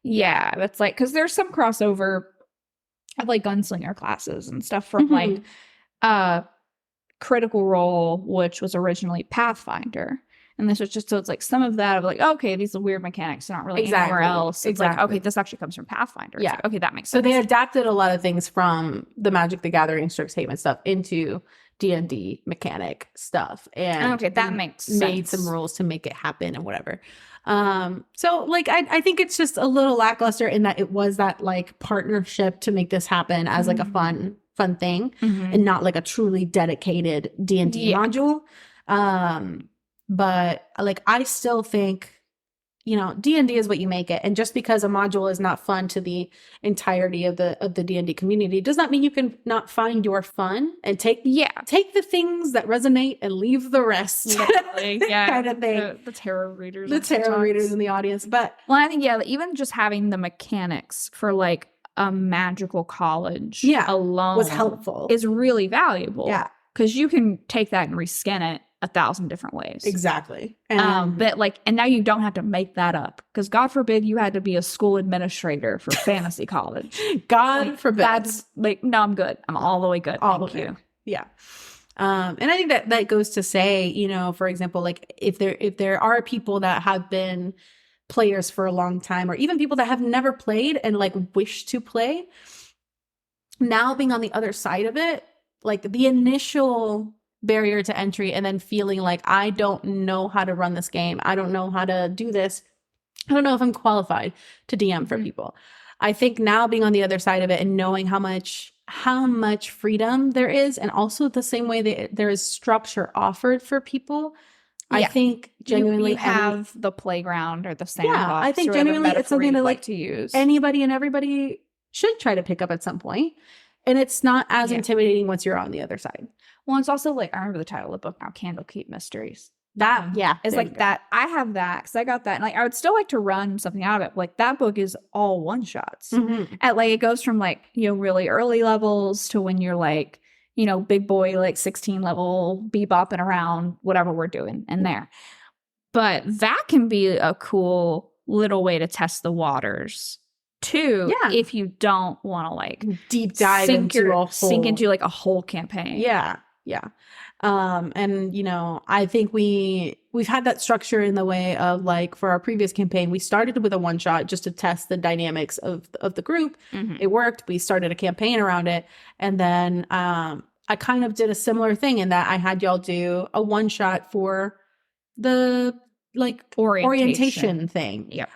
Yeah. That's like, because there's some crossover of like gunslinger classes and stuff from like Critical Role, which was originally Pathfinder. And this was just, so it's like some of that of like, okay, these are weird mechanics, not really anywhere else. It's like, okay, this actually comes from Pathfinder. Yeah. Like, okay, that makes sense. So they adapted a lot of things from the Magic the Gathering Strixhaven stuff into D&D mechanic stuff. And that makes sense. Made some rules to make it happen and whatever. So like, I think it's just a little lackluster in that it was that like partnership to make this happen as like a fun thing and not like a truly dedicated D&D module. But like, I still think, D&D is what you make it. And just because a module is not fun to the entirety of the D&D community does not mean you can not find your fun and take the things that resonate and leave the rest. Kind of thing. The tarot readers. The tarot readers in the audience. But I think, even just having the mechanics for like a magical college alone was helpful. Is really valuable. Yeah. Because you can take that and reskin it 1,000 different ways. Exactly. But like, and now you don't have to make that up, because God forbid you had to be a school administrator for fantasy college. God forbid. That's like, no, I'm good. I'm all the way good. Thank you. Yeah. And I think that goes to say, for example, like if there are people that have been players for a long time, or even people that have never played and like wish to play, now being on the other side of it, like the initial barrier to entry and then feeling like, I don't know how to run this game. I don't know how to do this. I don't know if I'm qualified to DM for people. I think now being on the other side of it and knowing how much freedom there is, and also the same way that there is structure offered for people, I think genuinely you have the playground or the sandbox. Yeah, I think genuinely it's something that like to use. Anybody and everybody should try to pick up at some point. And it's not as intimidating once you're on the other side. Well, it's also like, I remember the title of the book now, Candlekeep Mysteries. That, yeah. It's there you like go. that. I have that because I got that. And like, I would still like to run something out of it. Like, that book is all one shots. Mhm. At like, it goes from like, really early levels to when you're like, big boy, like 16 level, bebopping around, whatever we're doing in there. But that can be a cool little way to test the waters too. Yeah. If you don't want to like Deep dive sink into like a whole campaign. Yeah. Yeah. And I think we've had that structure in the way of like for our previous campaign, we started with a one shot just to test the dynamics of the group. Mhm. It worked. We started a campaign around it. And then I kind of did a similar thing in that I had y'all do a one shot for the like orientation thing. Yep.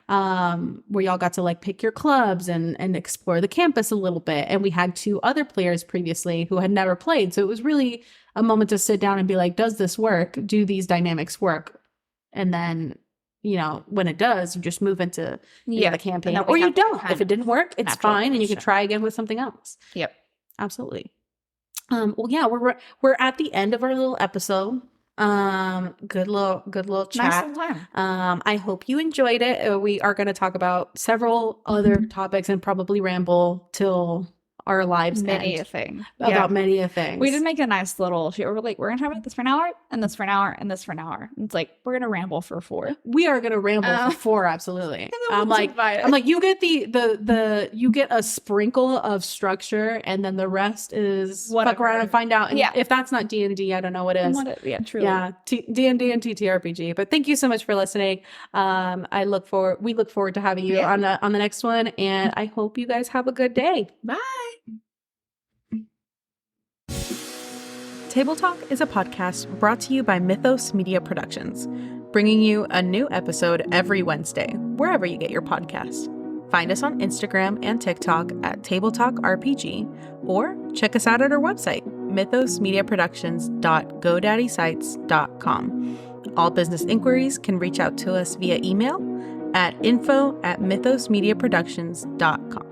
Where y'all got to like pick your clubs and explore the campus a little bit. And we had 2 other players previously who had never played. So it was really a moment to sit down and be like, does this work? Do these dynamics work? And then, when it does, you just move into the campaign. Or you don't. If it didn't work, it's fine. And you can try again with something else. Yep. Absolutely. Well, yeah, we're at the end of our little episode. Good little chat. Nice little time. I hope you enjoyed it. We are going to talk about several other topics and probably ramble till our lives Many end a thing. about many a things. We did make a nice little sheet. We're like, we're gonna talk about this for an hour, and this for an hour, and this for an hour. And it's like we're gonna ramble for 4. We are gonna ramble for 4, absolutely. I'm like, you get you get a sprinkle of structure, and then the rest is fuck around and find out. And if that's not D&D, I don't know what is. Truly. Yeah, D&D and TTRPG. But thank you so much for listening. We look forward to having you on the next one, and I hope you guys have a good day. Bye. Table Talk is a podcast brought to you by Mythos Media Productions, bringing you a new episode every Wednesday, wherever you get your podcast. Find us on Instagram and TikTok at Table Talk RPG, or check us out at our website, mythosmediaproductions.godaddyscites.com. All business inquiries can reach out to us via email at info@mythosmediaproductions.com.